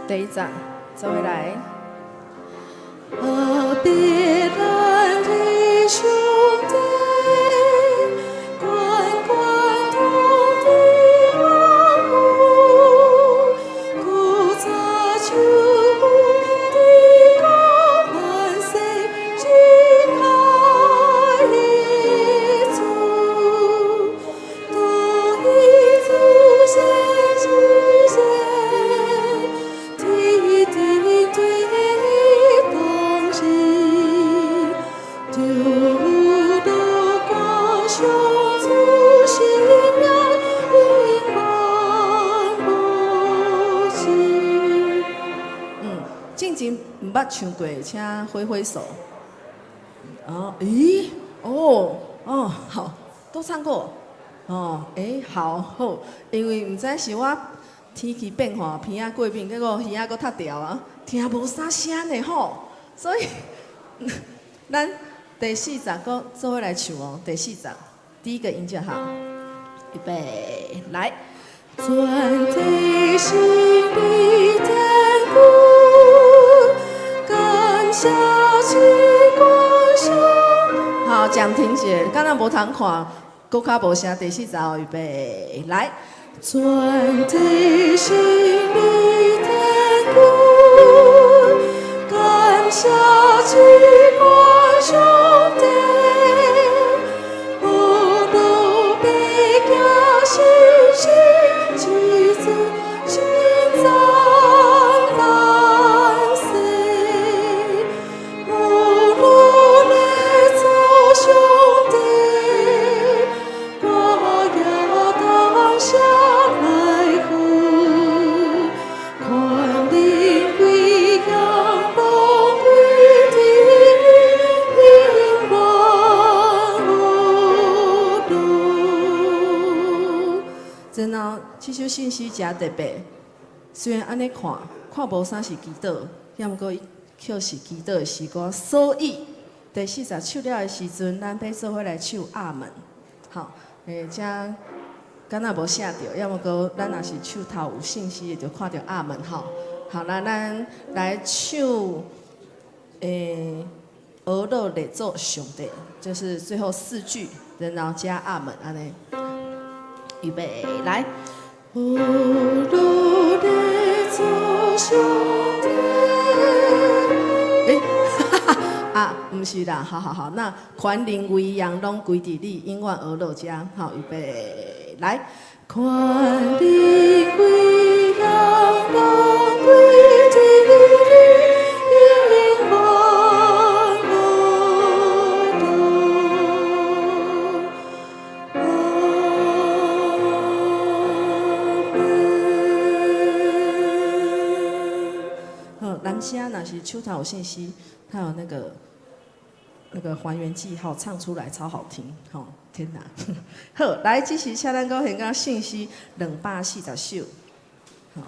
第一站，走回来。别人的兄弟，滚滚同的万物，故作秋的高门谁去开一足，多一足谁之间，地地对。丢了光胸出新娘，云光不息。进前唔捌唱过，请挥挥手。咦，好，都唱过。好，因为唔知是我天气变化，鼻仔过敏，结果耳仔搁塌掉啊，听无啥声的吼，所以咱。第四站，搁做伙来唱哦。第四站，第一个音就好，预备，来。转在心里天空，感谢去光胸。好，暂停者，敢若无通看，搁较无声。第四站哦，预备，来。转在心里天空，感谢去光胸。然后，这首信息真特别。虽然安尼看无啥是祈祷，也毋过伊却是祈祷的诗歌。所以第四十唱了的时阵，咱要做伙来唱阿门。好，这敢若无写着，要么过咱若是手头有信息的，就看到阿门吼。好，那咱来唱俄勒列奏上帝，就是最后4句，然后加阿门安尼。预备，来。俄勒列奏上帝。不是啦，好，那权灵威扬拢归伫你，永远俄勒家。好，预备，来。权灵威扬拢归伫你，永远俄勒。好，男生若是手头有信息，他有那个还原记号唱出来超好听，吼！天哪！好，来继续，请咱个现个信息240首，好，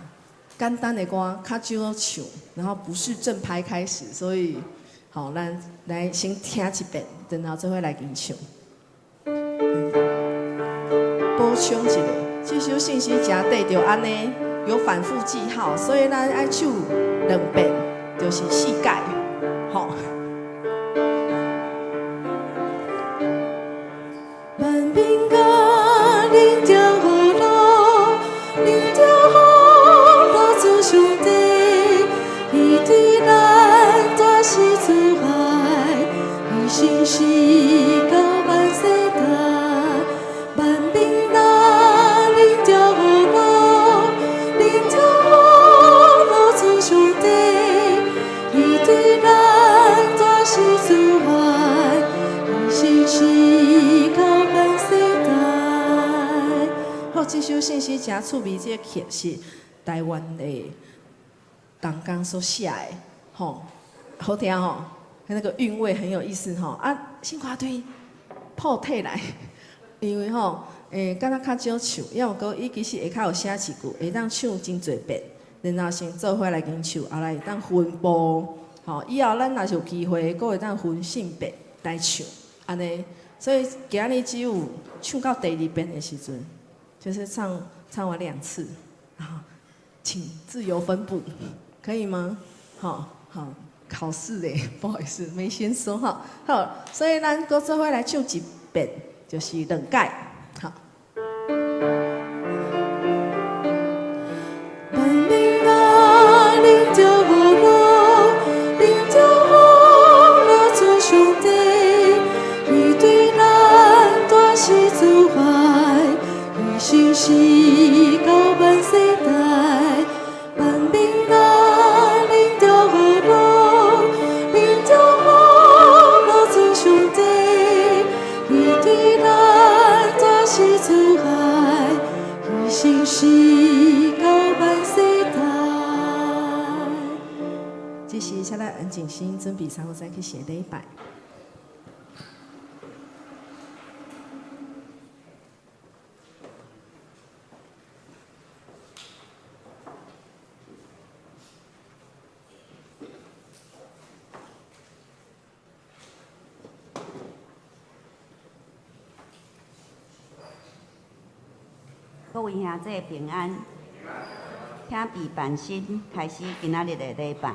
简单的歌，较少唱，然后不是正拍开始，所以好，咱来先听一遍，然后再会来跟唱。补充一下，这首信息真对，就安尼有反复记号，所以咱爱唱2遍，就是4改，吼。心是高万世大，万兵拿领着我，领着我做上帝，伊对咱大是慈爱，伊心是高万世大。好，这首信息真趣味，这个曲是台湾的童工所写的，吼，好听吼。那个韵味很有意思吼先看对破体来，因为吼敢若较少唱，要么伊其实会较有写一句，会当唱真侪遍，然后先做伙来跟唱，后来会当分步，吼以后咱若是有机会，阁会当分性别来唱，安尼，所以今日只有唱到第2遍的时阵，就是唱完2次，然后请自由分布。可以吗？好，考试嘞，不好意思，没先说哈。好，所以咱搁做伙来唱一遍，就是两改。好。万民啊，恁就好路，恁就好路做上帝，伊对咱大是慈怀，伊心是到万世代。万民啊，恁就好路，恁就好路做上帝，伊对咱大是慈怀，伊心是到万世代。这时，请咱安静心，准备3后再去写礼拜。各位兄弟平安，请备办心，开始今仔日的礼拜。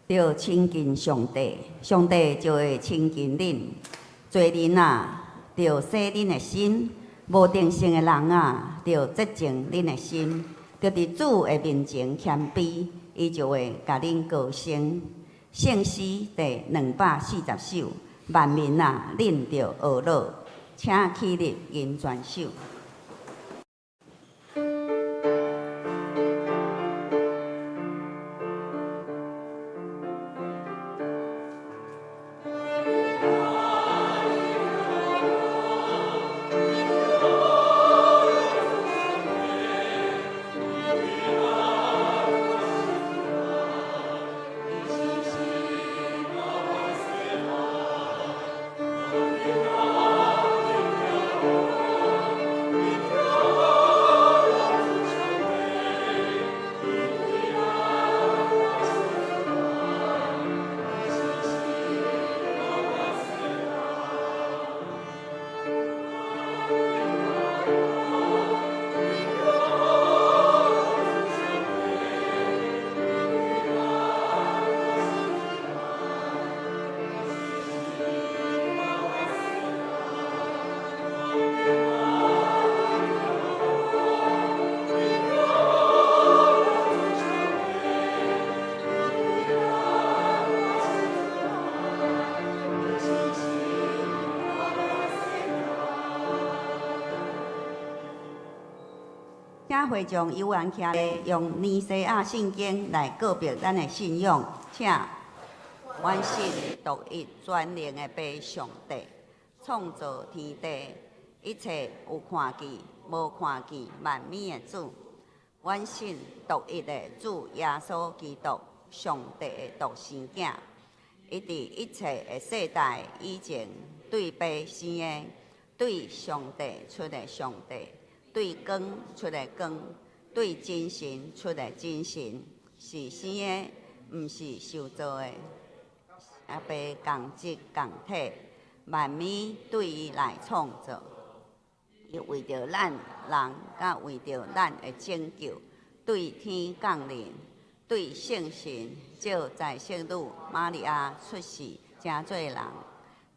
要亲近上帝，上帝就会亲近恁。罪人啊，要洗恁的心；无定性的人啊，要洁净恁的心。要伫主的面前谦卑，伊就会甲恁高升。圣诗第240首，万民啊，恁着学乐，请起立吟全首。请会众游玩徛咧，用尼西亚圣经来告别咱的信仰，请完信独一全能的爸上帝，创造天地，一切有看见、无看见万物的主，完信独一的主耶稣基督，上帝的独生囝。伊伫一切的世代以前，对爸生的，对上帝出的上帝，对光出的光，对真神出的真神，是生的，毋是受造的。阿爸共质共体，万物对伊来创造，伊为着咱人，甲为着咱的拯救，对天降临。对圣神照在圣女玛利亚出世，成做人，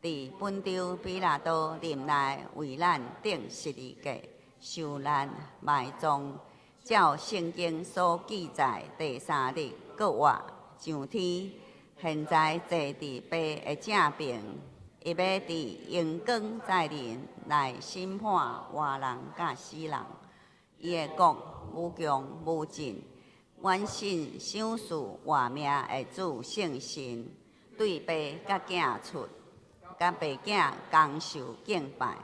伫本丢比拉多林内为咱顶十字架，受难埋葬，照圣经所记载，第3日搁活上天，现在坐伫爸的正边，伊要伫阳光在人来审判活人甲死人，伊的国无穷无尽。完信赏赐活命的主圣神，对爸甲囝出，甲爸囝共受敬拜，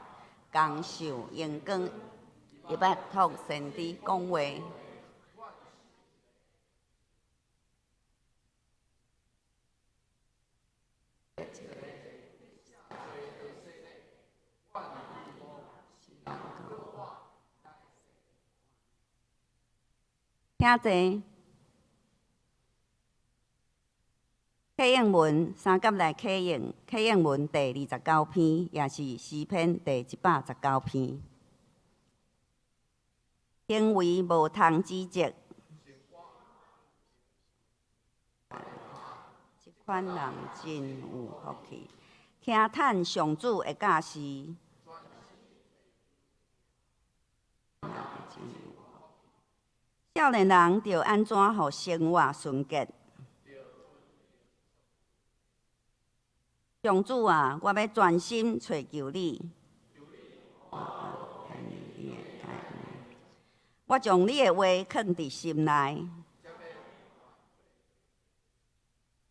共受阳光，伊捌托先知讲话。听者。启应文三甲来启应，启应文第29篇，也是诗篇第119篇。行为无通指责，这款人真有福气，听叹上主的教示。少年人着安怎互生活纯洁？上主啊，我要专心找求你。我将你的话藏伫心内，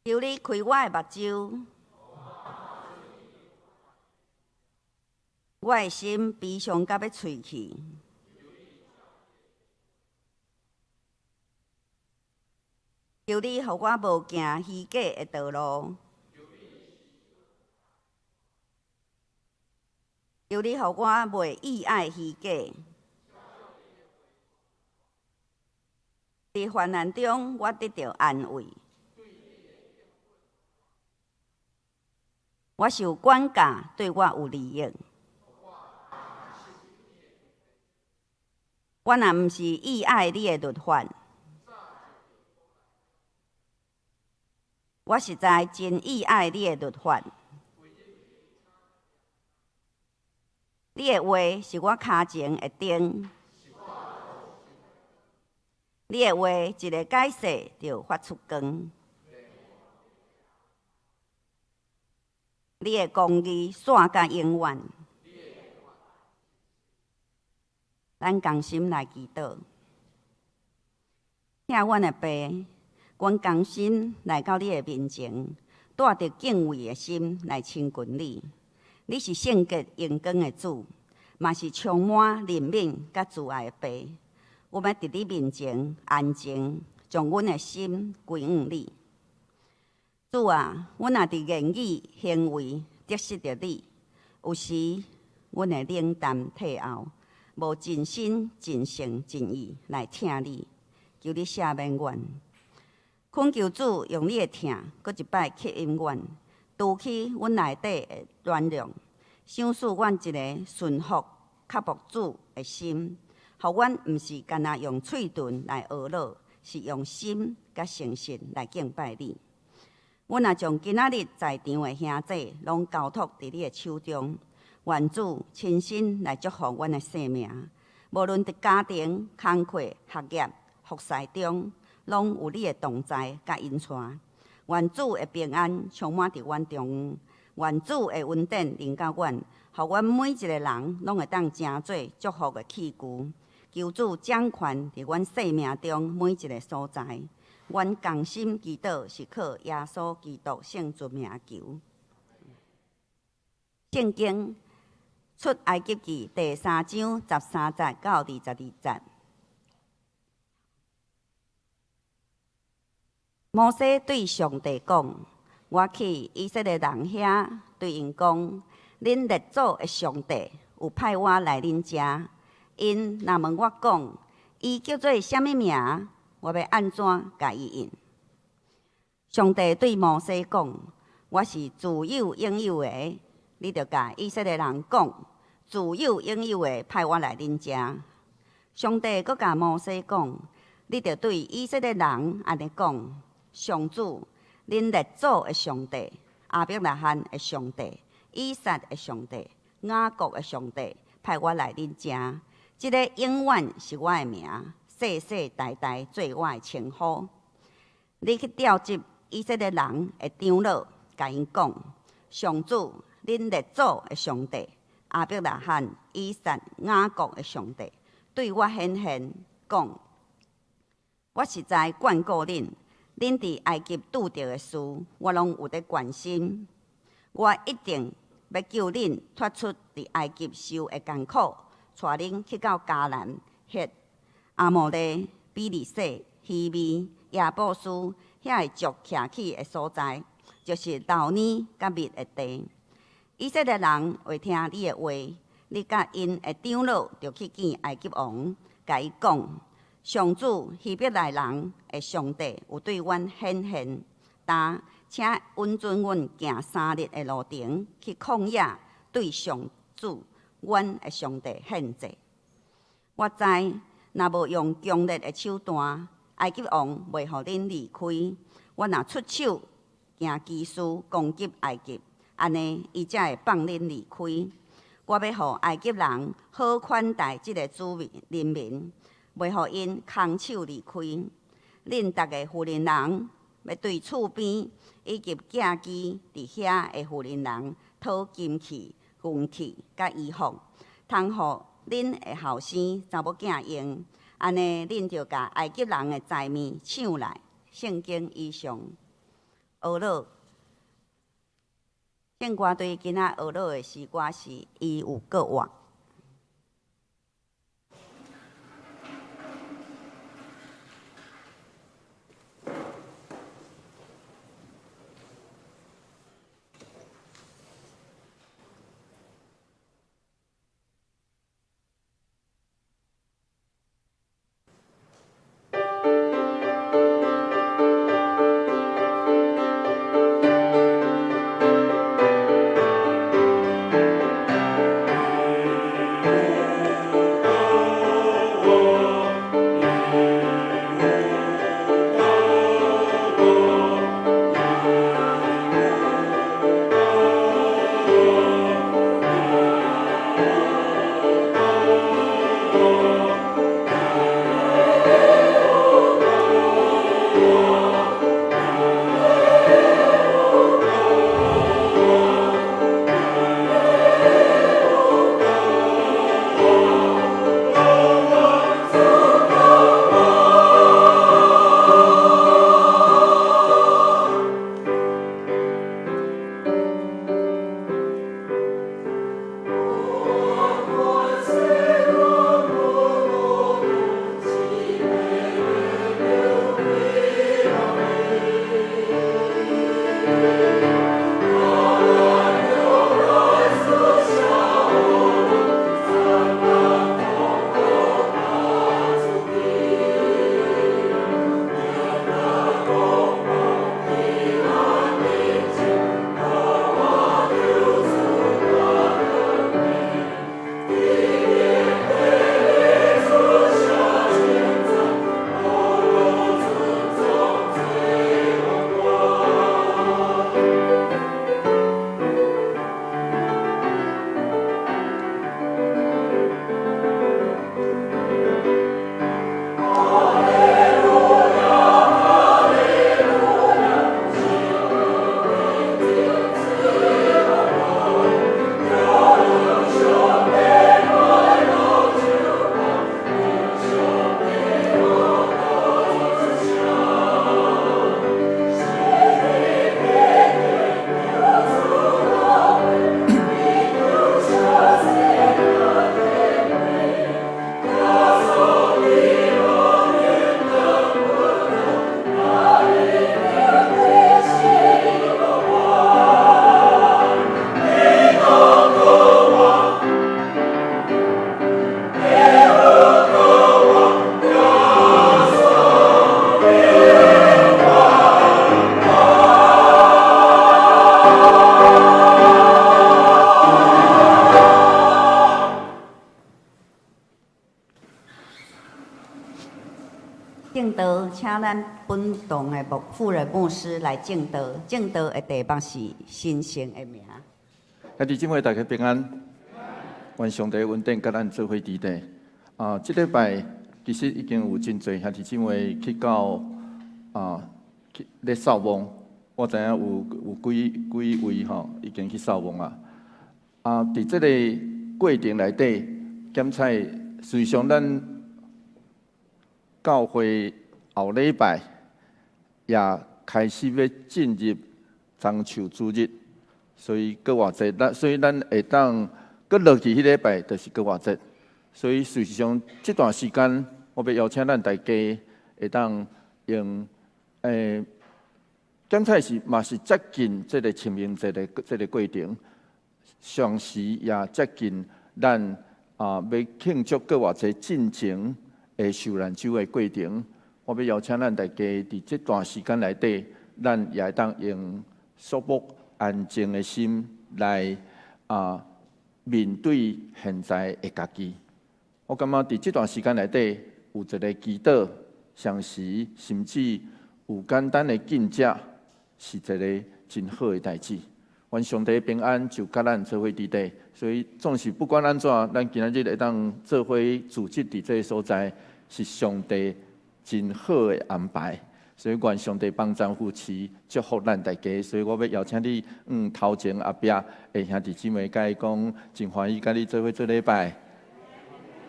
求你开我的目睭，我的心悲伤到要碎去。求你，互我无行虚假的道路。求你，互我袂意爱虚假。伫患难中，我得到安慰。我受管教，对我有利益。我若毋是意爱你的律法，我实在真意爱你的律法。你的话是我脚前的灯，你的话一个解释就发出光，你的公义线甲永远。咱同心来祈祷，请阮的爸，阮同心来到你的面前，带着敬畏的心来亲近你。你是圣洁阳光的主，嘛是充满怜悯甲慈爱的爸。我们伫你面前安静，将阮的心归向你。主啊，阮若伫言语行为得失着你，有时阮会冷淡退后，无尽心尽性尽意来听你，求你赦免阮。恳求主用你的疼，搁一摆吸引阮，除去阮内底的软弱，赏赐阮一个顺服、刻薄主的心，互阮毋是干那用喙唇来学乐，是用心甲诚实来敬拜你。阮也将今仔日在场的兄弟拢交托伫你的手中，愿主亲身来祝福阮的生命，无论伫家庭、工课、学业、服侍中，拢有你的同在甲引带。愿主的平安充满伫阮中，愿主的恩典临到阮，互阮每一个人拢会当成做祝福的器具。求主掌权伫阮生命中每一个所在。阮甘心祈祷是靠耶稣基督圣主名求。圣经出埃及记第3章13节到22节。摩西对上帝讲：“我去以色列人遐，对因讲：恁列祖的上帝有派我来恁遮。因若问我讲，伊叫做啥物名？我要安怎甲伊应？”上帝对摩西讲：“我是自有永有的，你着甲以色列人讲，自有永有的派我来恁遮。”上帝阁甲摩西讲：“你着对以色列人安尼讲。上主，恁列祖的上帝，亚伯拉罕的上帝，以撒的上帝，雅各的上帝，派我来恁遮。这个永远是我的名，世世代代做我的称呼。你去调集以色列人的长老，甲因讲：上主，恁列祖的上帝，亚伯拉罕、以撒、雅各的上帝，对我显现讲：我实在眷顾恁。恁伫埃及拄着的事，我拢有伫关心。我一定要救恁脱出伫埃及受的艰苦，带恁去到迦南、迄阿摩利、比利洗、希米、亚布斯遐会足徛起的所在，就是流年甲蜜的地。以色列人会听你的话，你甲因的长老就去见埃及王，甲伊讲。上主希伯来人的上帝有对阮显现，但请允准阮行3日的路程去旷野，对上主阮的上帝献祭。我知，若无用强烈的手段，埃及王袂互恁离开。我若出手行奇事攻击埃及，安尼伊才会放恁离开。我要互埃及人好款待即个主人民。袂互因空手离开。恁逐个妇人人要对厝边以及寄居伫遐的妇人人讨金器、银器甲衣服，通互恁的后生查某囝用。安尼，恁就甲埃及人的财物抢来。圣经以上。学老，献歌对今仔学老的诗歌是伊有个活。敬道，请咱本堂的副任牧师来敬道。敬道的题目是神圣的名。兄弟姊妹，大家平安，愿上帝稳定，甲咱做伙伫地。这礼拜其实已经有真侪兄弟姊妹去到咧扫墓，我知影有几位吼已经去扫墓啊。伫这个过程内底，检采随上咱教会后礼拜也开始要进入中秋主日。所以搁偌济，所以咱会当搁落去迄礼拜，就是搁偌济。所以事实上，这段时间，我要邀请咱大家会当用检采是嘛是接近这个清明节的这个过程，同时也接近咱要庆祝搁偌济进前的受难周的过程。我要邀请咱大家伫这段时间内底，咱也会当用肃穆安静的心来面对现在的家己。我感觉伫这段时间内底有一个祈祷，同时甚至有简单的敬ce是一个真好的代志。愿上帝平安就甲咱做伙伫地，所以总是不管安怎，咱今仔日会当做伙组织伫这个所在，是上帝真好的安排。所以愿上帝帮咱扶持，祝福咱大家。所以我要邀请你，头前后壁的兄弟姊妹，甲伊讲真欢喜，甲你做伙做礼拜。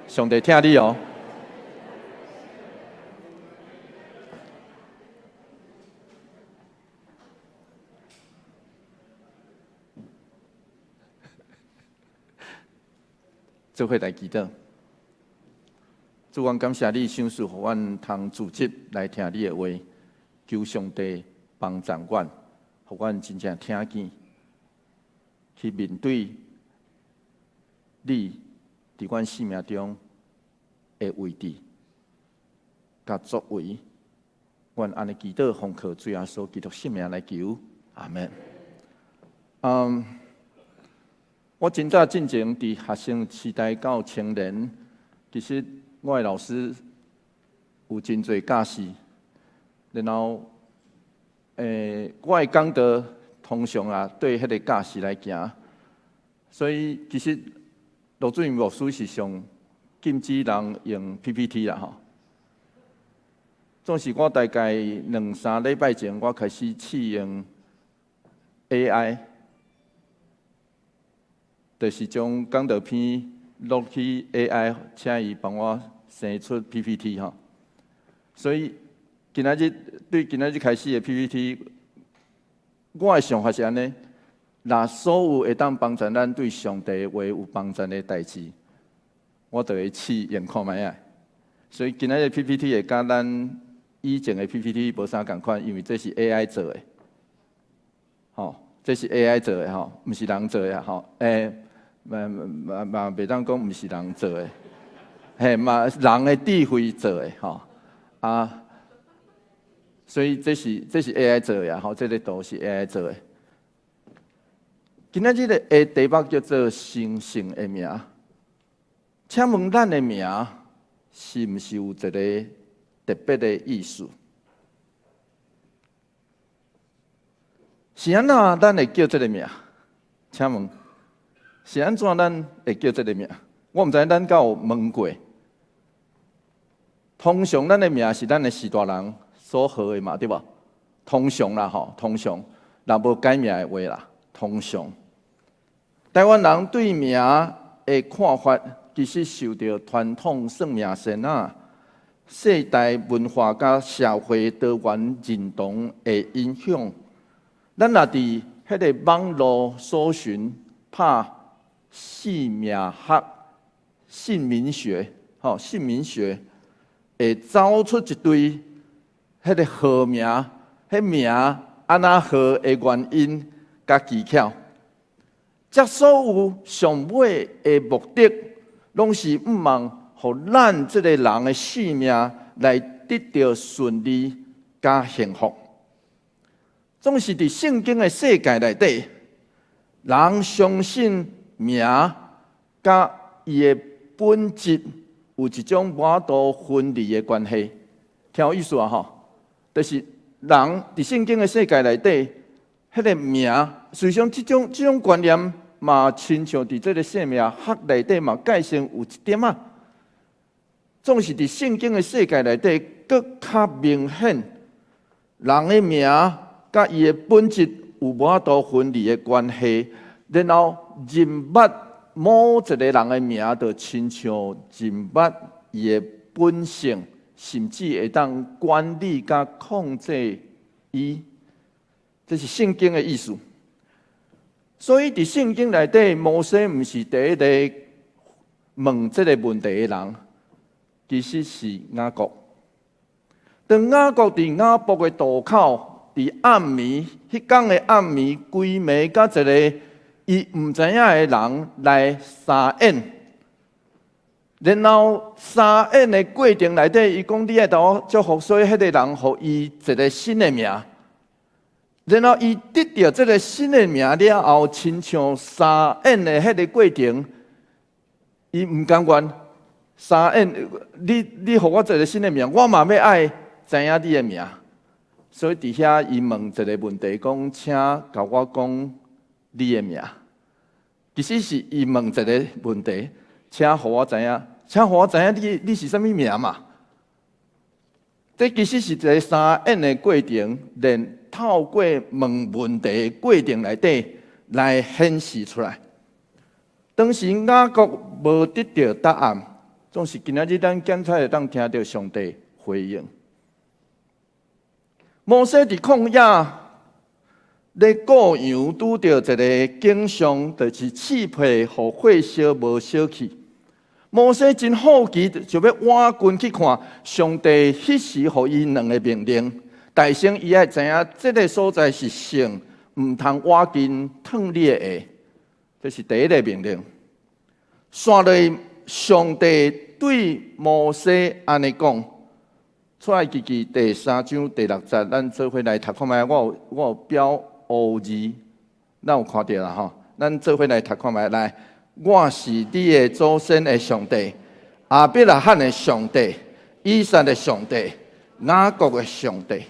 上帝听你哦。做伙来祈祷。主，阮感谢你赏赐，互阮通组织来听你的话。求上帝帮助阮，互阮真正听见，去面对你伫阮生命中的位置、甲作为。阮安尼祈祷，奉靠主耶稣基督圣名来求，阿门。我真早进前伫学生时代到青年，其实我的老师有真侪教示。然后，我的讲道通常对迄个教示来行，所以其实罗主任牧师是上禁止人用 PPT 啦吼。总是我大概2-3礼拜前，我开始试用 AI， 就是将讲道片录去 AI， 请伊帮我生出 PPT 吼。所以今仔日开始的 PPT， 我的想法是安尼：若所有会当帮助咱对上帝的话有帮助的代志，我就会试验看卖啊。所以今仔日 PPT 会甲咱以前的 PPT 无啥共款，因为这是 AI 做的，吼，这是 AI 做的吼，毋是人做的吼。嘛袂当讲毋是人做的，嘛人的智慧做的吼所以这是 AI 做的吼，这个图是 AI 做的。今仔日的题目叫做神圣的名，请问咱的名是毋是有一个特别的意思？是安怎咱会叫这个名？请问是安怎咱会叫这个名？我毋知咱敢有问过。通常咱的名是咱的士大人所号的嘛，对吧？通常啦吼，通常，若无改名的话啦，通常。台湾人对名的看法，其实受到传统算命先世代文化甲社会多元认同的影响。咱若伫迄个网络搜寻，拍姓名学、姓名学，姓名学会走出一堆。迄个号名，迄名安那号的原因甲技巧，这所有上尾的目的，拢是毋望互咱这个人的性命来得到顺利甲幸福。总是伫圣经的世界内底，人相信名甲伊的本质有一种无度分离的关系。听有意思啊吼，就是人伫圣经的世界内底，迄个名，实际上这种观念嘛，亲像伫这个生命学内底嘛，介绍有一点啊，总是伫圣经的世界内底，更较明显，人的名甲伊的本质有无法度分离的关系，然后人物某一个人的名，就亲像人物伊的本性。甚至会当管理甲控制伊，这是圣经的意思。所以伫圣经内底，摩西毋是第一个问这个问题的人，其实是雅各。当雅各伫雅博的渡口，伫暗暝，迄天的暗暝，规暝甲一个伊毋知影的人来相演。然后相演的过程内底，伊讲：“你爱甲我祝福，所以迄个人互伊一个新的名。然后伊得到这个新的名了后，亲像相演的迄个过程，伊毋甘愿相演。你互我一个新的名，我嘛要爱知影你的名。所以伫遐伊问一个问题，讲：请甲我讲你的名。其实是伊问一个问题。”请互我知影，你是啥物名嘛？这其实是一个相演的过程，连透过问问题的过程内底来显示出来。当时雅各无得到答案，总是今仔日咱检查会当听到上帝回应。摩西伫旷野咧过羊，拄到一个景象，就是刺皮互火烧无烧去。摩西真好奇，就要挖军去看上帝迄时互伊两个命令。大声伊爱知影，这个所在是圣，毋通挖金烫你的鞋。这是第一个命令。线内上帝对摩西安尼讲：出埃及记第3章第6节，咱做伙来读看觅。我有标乌字，咱有看到啦吼。咱做伙来读看觅来。我是你的祖先的上帝，亚伯拉罕的上帝，以撒的上帝，雅各的上帝。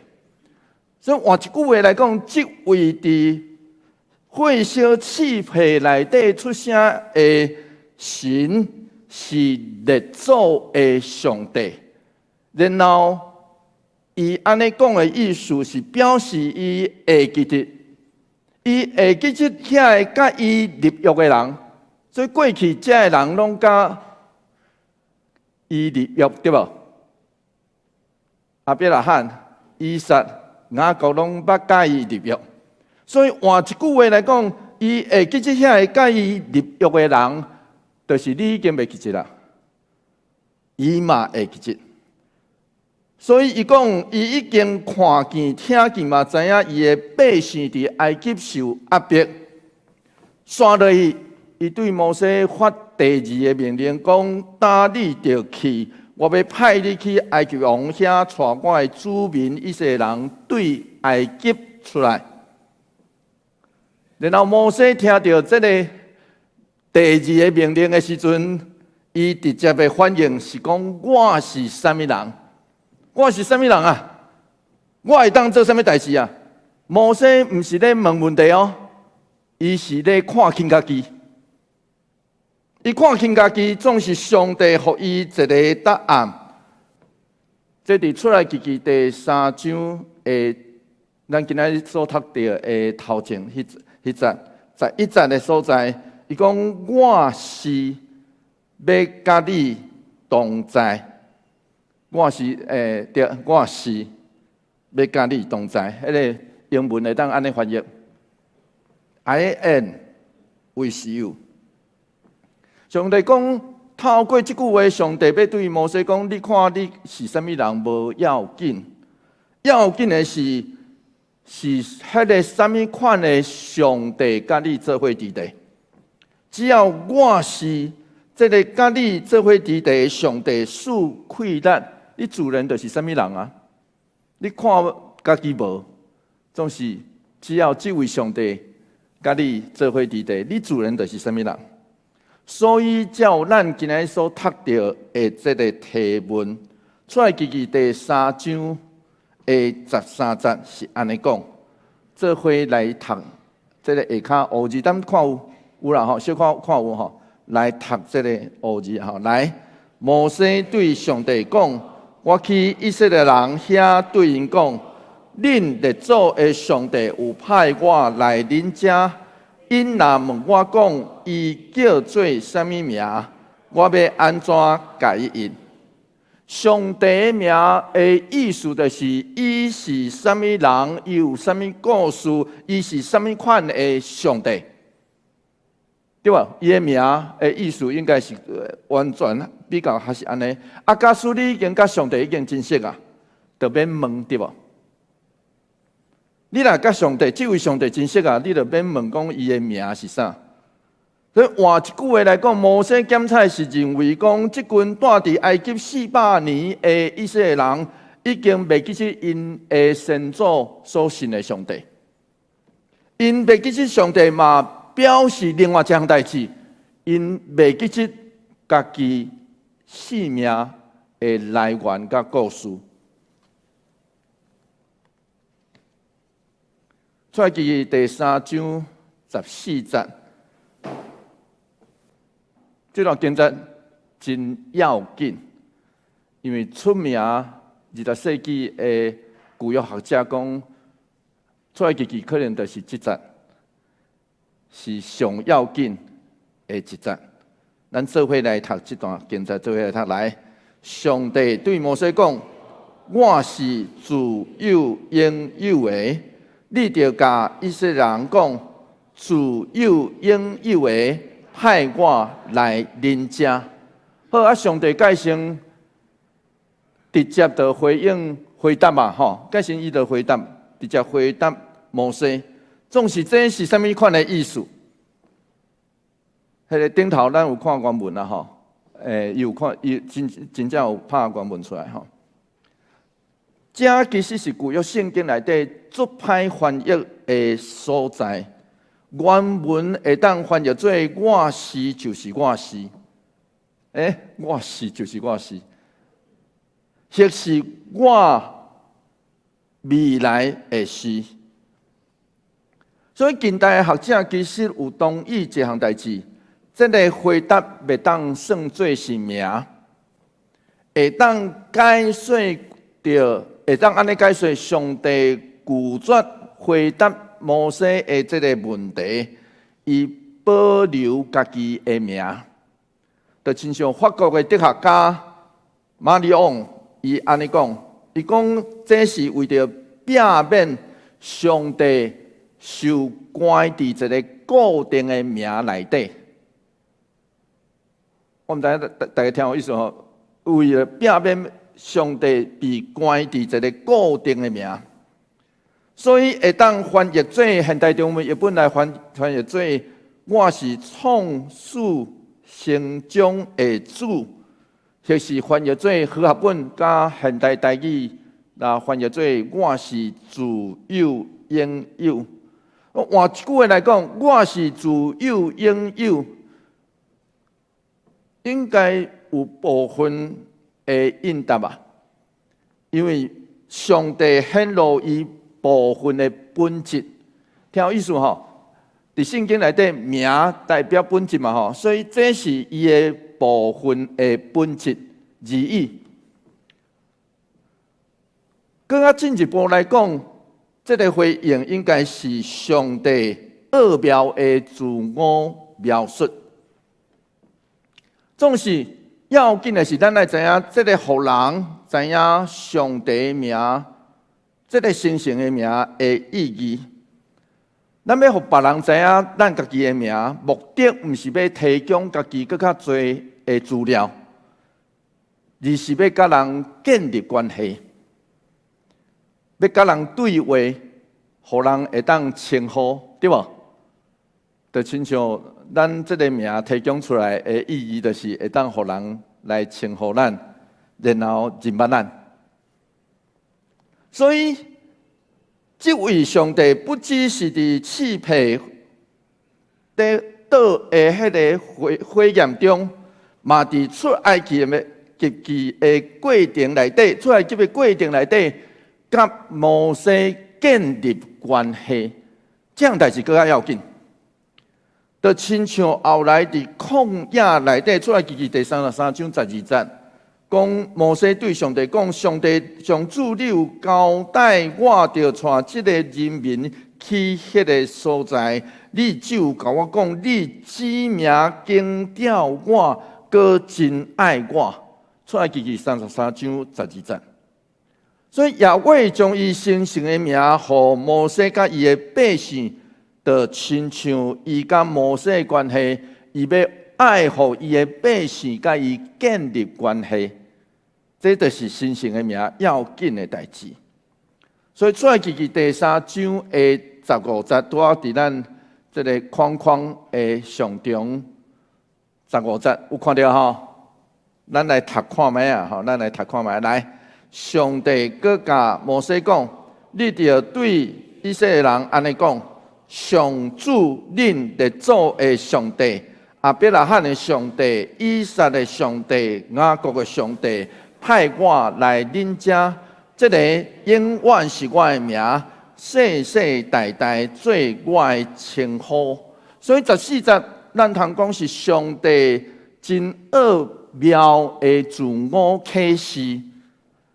所以换一句话来讲，这位伫火烧刺皮内底出声的神，是列祖的上帝。然后，伊安尼讲的意思是表示伊会记得，伊会记得遐个甲伊立约的人。所以过去遮个人拢甲伊立约，对无？亚伯拉罕、以撒、雅各拢捌甲伊立约。所以换一句话来讲，伊会记得遐个甲伊立约的人，就是你已经袂记得啦，伊嘛会记得。所以伊讲，伊已经看见、听见嘛，知影伊的百姓伫埃及受压迫，刷落去。伊对摩西发第二个命令，讲：打你就去，我要派你去埃及王遐，带我的子民以色列人对埃及出来。然后摩西听到这个第二个命令的时阵，伊直接的反应是讲：我是啥物人？我是啥物人啊？我会当做啥物代志啊？摩西毋是咧问问题哦，伊是咧看清家己。伊看清家己，总是上帝予伊一个答案。这伫出来记记第3章的，咱今仔日所读到的头前迄节，在1节的所在，伊讲：我是要甲你同在。我是对，我是要甲你同在。迄个英文会当安尼翻译 ：I am with you。上帝讲，透过这句话，上帝要对摩西讲：你看你是啥物人无要紧，要紧的是迄个啥物款的上帝甲你做伙伫地。只要我是这个甲你做伙伫地的上帝赐气力，你自然就是啥物人啊？你看家己无，总是只要这位上帝甲你做伙伫地，你自然就是啥物人。所以，照咱今日所读到的这个题文，出埃及记第3章的13节是安尼讲，做伙来读这个下骹乌字，咱看有啦吼，小看有吼，来读这个乌字吼。来，摩西对上帝讲：我去以色列人遐对因讲，恁列祖的上帝有派我来恁遮，因若问我讲，伊叫做啥物名？我要安怎甲伊应？上帝的名的意思就是，伊是啥物人，伊有啥物故事，伊是啥物款的上帝，对吧？伊的名的意思应该是完全比较还是安尼。啊，假使你已经甲上帝已经真熟啊，就免问，对无？你若甲上帝，这位上帝真熟啊，你就免问讲伊的名是啥。所以换一句话来讲，摩西检采是认为讲，即群住伫埃及400年的以色列人，已经袂记起因的先祖所信的上帝。因袂记起上帝嘛，表示另外一项代志，因袂记起家己性命的来源甲故事。出埃及记第3章14节。这段经节真要紧，因为出名20世纪的古约学者讲，出埃及记可能就是这节，是上要紧的一节。咱做伙来读这段经节，做伙来读来。上帝对摩西讲：我是自有应有的，你着甲以色列人讲，自有应有的。派我来恁遮，好啊！上帝改成直接的回答嘛，吼，改成伊的回答，直接回答摩西。总是这是啥物款的意思？迄个顶头咱有看原文啦，吼，有看，伊真正有拍原文出来，吼。这其实是旧约圣经内底足歹翻译的所在。原文会当翻译做“我是就是我是”，我是就是我是，或是我未来的事。所以近代的学者其实有同意一项代志，这个回答袂当算作是名，会当解说着，会当安尼解说上帝拒绝回答。摩西的这个问题，伊保留家己的名，就亲像法国的哲学家马里昂，伊安尼讲，伊讲这是为着避免上帝受关伫一个固定的名内底。我们大家听我意思吼，为了避免上帝被关伫一个固定的名。所以会当翻译做现代中文，日本来翻译做我是创始成终的主，或是翻译做和合本加现代台语，那翻译做我是自有应有。换一句话来讲，我是自有应有，应该有部分的应答吧，因为上帝显露伊。部分的本质，听有意思吼？伫圣经内底，名代表本质嘛吼，所以这是伊的部分的本质字义。更加进一步来讲，这个回应应该是上帝奥妙的自我描述。总是要紧的是，咱来知影这个互人知影上帝的名。这个神圣的名的意义，咱要互别人知影咱家己的名，目的毋是要提供家己更较多的资料，而是要甲人建立关系，要甲人对话，互人会当称呼，对无？就亲像咱这个名提供出来的意义，就是会当互人来称呼咱，然后认捌咱。所以，这位上帝不只是伫刺皮的迄个火焰中，嘛伫出埃及的记的过程内底，出埃及的过程内底，甲摩西建立关系，这样代志更加要紧。就亲像后来伫旷野内底，出埃及记第33章12节，讲摩西对上帝讲：上帝上主，你有交代我着带即个人民去迄个所在，你只有甲我讲，你指名警调我，搁真爱我。出埃及记33章12节。所以耶和华将伊神圣的名，互摩西甲伊的百姓。就亲像伊甲摩西的关系，伊要爱护伊的百姓，甲伊建立关系，这就是神圣的名要紧的代志。所以出埃及记第3章的15节，拄好伫咱这个框框的上中15节，有看到吼？咱来读看卖啊！吼，咱来读看卖。来，上帝搁甲摩西讲：你着对以色列人安尼讲。上主恁列祖的上帝，亚伯拉罕的上帝，以撒的上帝，雅各的上帝，派我来恁遮，这个永远是我的名，世世代代做我的称呼。所以14节，咱通讲是上帝真奥妙的自我启示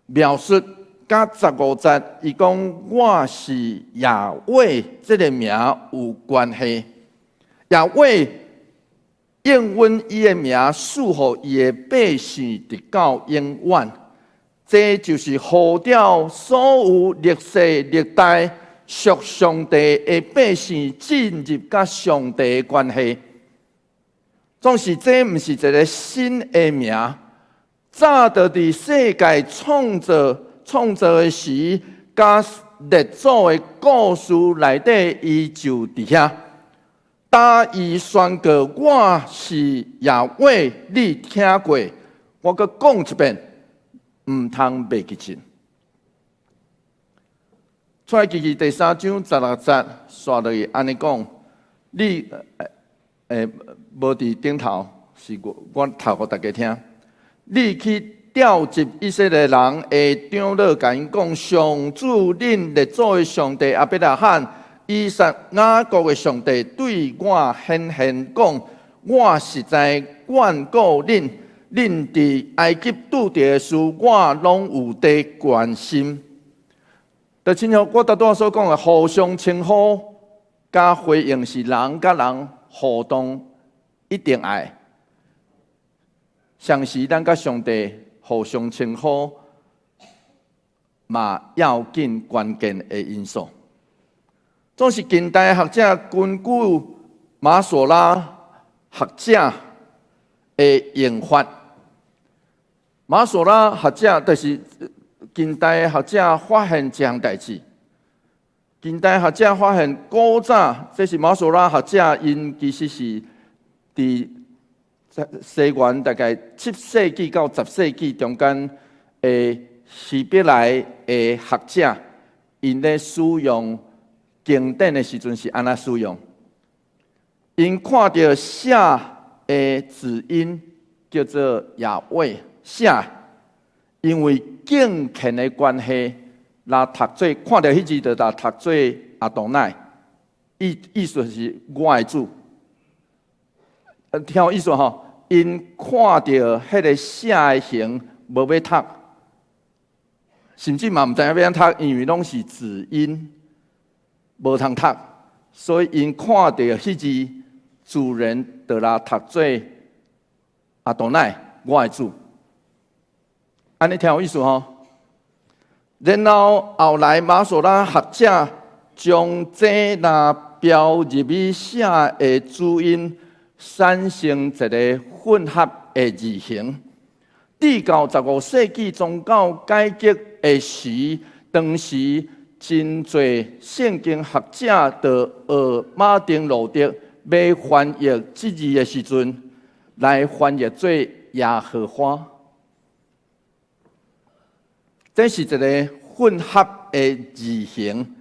描述。甲15节，伊讲我是亚伟，这个名有关系。亚伟应允伊的名，赐予伊的百姓直到永远。这就是呼召所有历世历代属上帝的百姓进入甲上帝的关系。总是这毋是一个新的名，早就伫世界创造的时，甲列祖的故事内底，伊就伫遐。答伊宣告：我是耶和华，你听过？我搁讲一遍，毋通袂记真。出埃及记第3章16节，刷落去安尼讲：你无伫顶头，是我读互大家听。你去。调集以色列人的长老，甲因讲：上主恁列祖的上帝亚伯拉罕、以撒、雅各的上帝对我显现讲：我实在眷顾恁，恁伫埃及拄着的事，我拢有在关心。就亲像我拄所讲的，互相称呼甲回应是人甲人互动一定爱，像是咱甲上帝。互相称呼嘛要紧关键的因素，总是近代学者根据马索拉学者的研发，马索拉学者就是近代学者发现一项代志。近代学者发现，古早这是马索拉学者因其实是伫。西元大概7世纪到10世纪中间，希伯来的学者，因咧使用经典的时阵是安那使用。因看到写的字音叫做亚伟写，因为敬虔的关系，来读做看到迄字就来读做阿多乃，意思是我的主。听有意思吼。因看到迄个写的形无要读，甚至嘛毋知影要安读，因为拢是字音，无通读，所以因看到迄字自然就来读做阿多乃，我的主。安尼听有意思吼。然后来马索拉学者将这那标入去写的注音。产生一个混合的字形。至到15世纪宗教改革的时，当时真侪圣经学者就学马丁路德要翻译这字的时阵，来翻译做耶和华。这是一个混合的字形，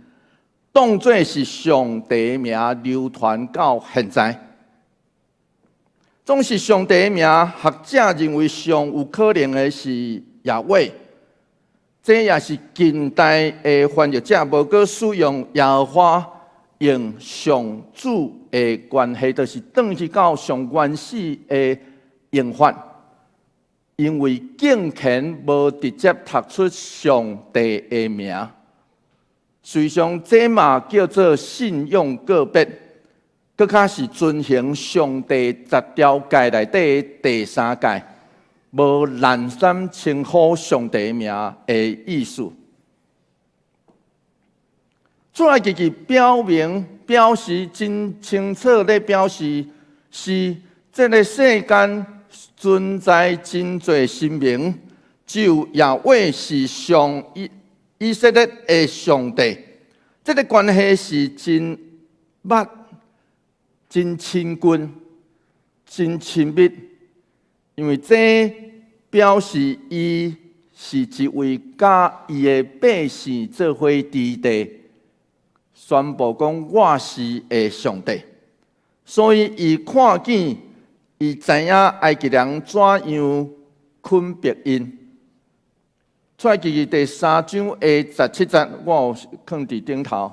当作是上帝名流传到现在。总是上帝的名，学者认为上有可能的是耶伟。这也是近代的翻译者无过使用耶和华用上主的关系，就是转去到上原始的用法。因为敬虔无直接读出上帝的名，实际上这嘛叫做信用个别，更较是遵行上帝十条诫内底的第3诫，无滥觞称呼上帝的名的意思。出来记表示真清楚的表示，是这个世间存在真侪神明，只有耶和华是以色列的上帝。这个关系是真密、真亲近、真亲密，因为这表示伊是一位甲伊的百姓做伙伫地，宣布讲我是的上帝，所以伊看见。伊知影埃及人怎样困迫因。出埃及记第3章的17节，我有放伫顶头。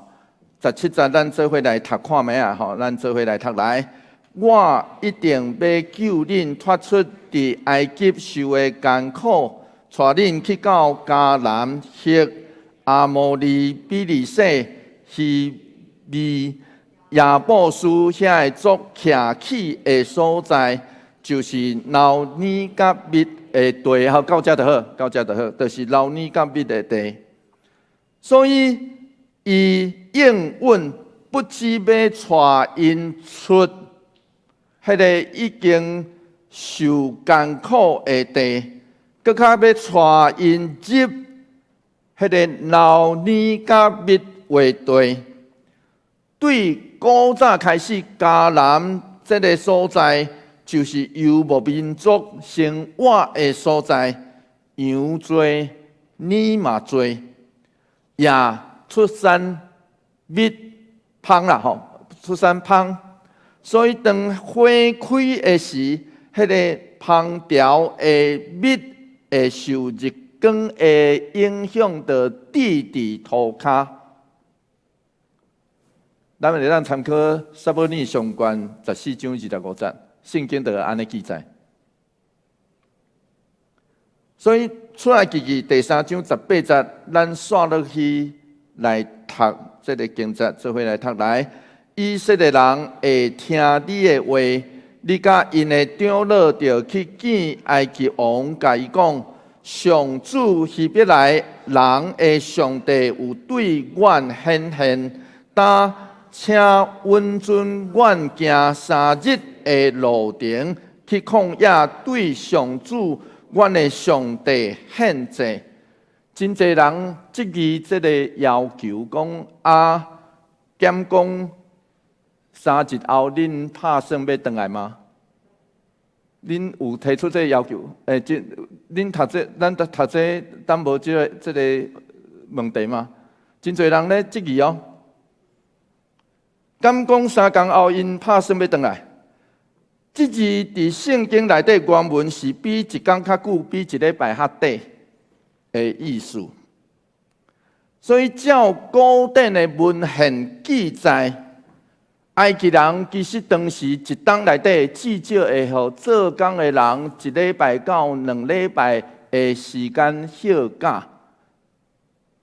17节咱做伙来读看觅啊！吼，咱做伙来读来。我一定要救恁脱出伫埃及受的艰苦，带恁去到迦南、迄阿摩利、比利洗、希利。亚布斯遐个作徛起的所在，就是老尼甲密的地，好到遮就好，到遮就好，就是老尼甲密的地。所以，伊应允不只要带因出迄个已经受艰苦的地，更较要带因入迄个老尼甲密的地。对古早开始，迦南这个所在就是游牧民族生活的所在，羊多，牛嘛多，也出产蜜芳啦吼，出产芳。所以当花开的时，迄个芳条的蜜会受日光的影响，着滴伫涂骹。咱们来参考撒母耳上卷14章25节，圣经就安尼记载。所以出来记记第3章18节，咱刷落去来读这个经节，做伙来读来。以色列人会听你的话，你甲因的长老着去见埃及王，甲伊讲：上主希伯来人的上帝有对阮显现，请允准阮行3日的路程，去旷野对上主阮的上帝献祭。真侪人质疑这个要求，讲减讲3日后恁拍算要回来吗？恁有提出这个要求？恁读这，咱读这，咱无这个问题吗？真侪人咧质疑哦。敢讲3天后因拍算要回来？这字伫圣经内底原文是比一天较久，比一礼拜较短的意思。所以照古典的文献记载，埃及人其实当时一天内底至少会互做工的人1礼拜到2礼拜的时间休假。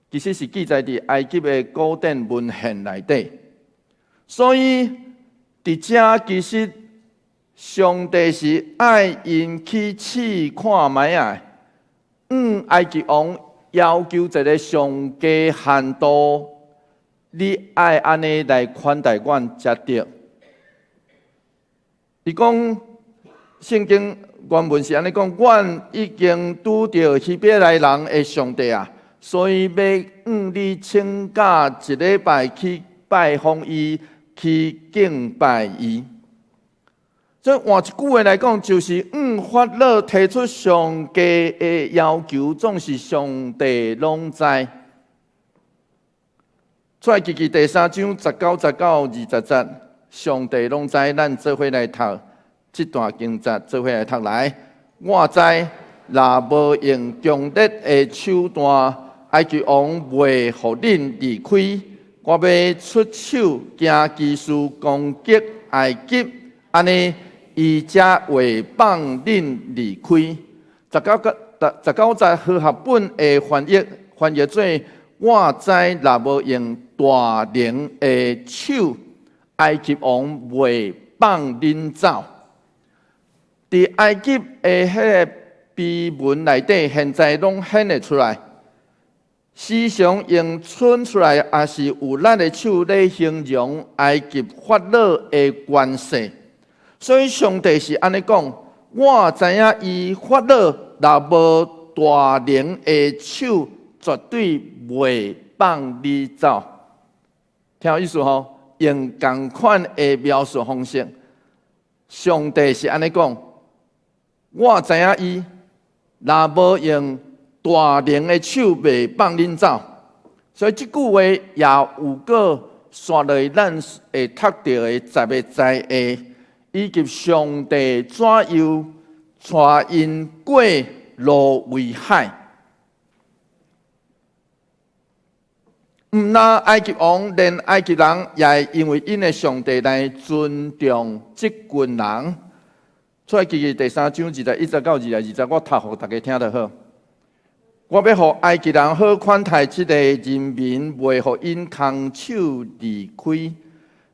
其实是记载伫埃及的古典文献内底。所以，伫遮其实上帝是爱因去试看觅啊。埃及王要求一个上低限度，你爱安尼来款待阮才对。伊讲圣经原文是安尼讲：阮已经拄着希伯来人的上帝啊，所以要你请假1礼拜去拜访伊。去敬拜伊，所以换一句话来讲，就是法老提出上帝的要求，总是上帝拢知。出来记第3章19、19、20节，上帝拢知，咱做伙来读。这段经节做伙来读来。我知，若无用强烈的手段，埃及王袂互恁离开。我要出手行技术攻击埃及，安尼伊才会放恁离开。19节和合本的翻译做：我知若无用大能的手，埃及王袂放恁走。伫埃及的迄个碑文内底，现在拢显会出来。时常用伸出来，也是有咱的手来形容埃及法老的关系。所以上帝是安尼讲：我知影伊法老若无大能的手，绝对袂放你走。听有意思吼？用同款的描述方式，上帝是安尼讲：我知影伊若无用大能的手袂放恁走，所以即句话也有个刷落咱会读到的10个在下，以及上帝怎样带因过路为海。毋但埃及王，连埃及人也会因为因的上帝来尊重即群人。出来记第3章21到20，我读互大家听就好。我要互埃及人好款待即个人民，袂互因空手离开。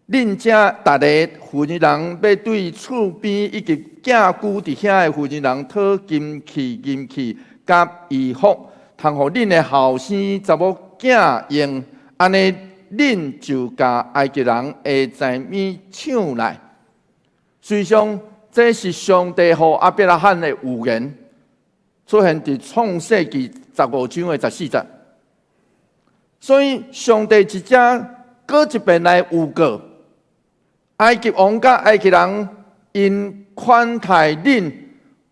恁遮逐个妇人人要对厝边以及寄居伫遐的妇人人讨金器、银器、甲衣服，通互恁的后生查某囝用，安尼恁就甲埃及人的财物抢来。实际上，这是上帝互亚伯拉罕的预言。出现伫创世纪15章的14节，所以上帝一只过一遍来预告，埃及王甲埃及人因款待恁，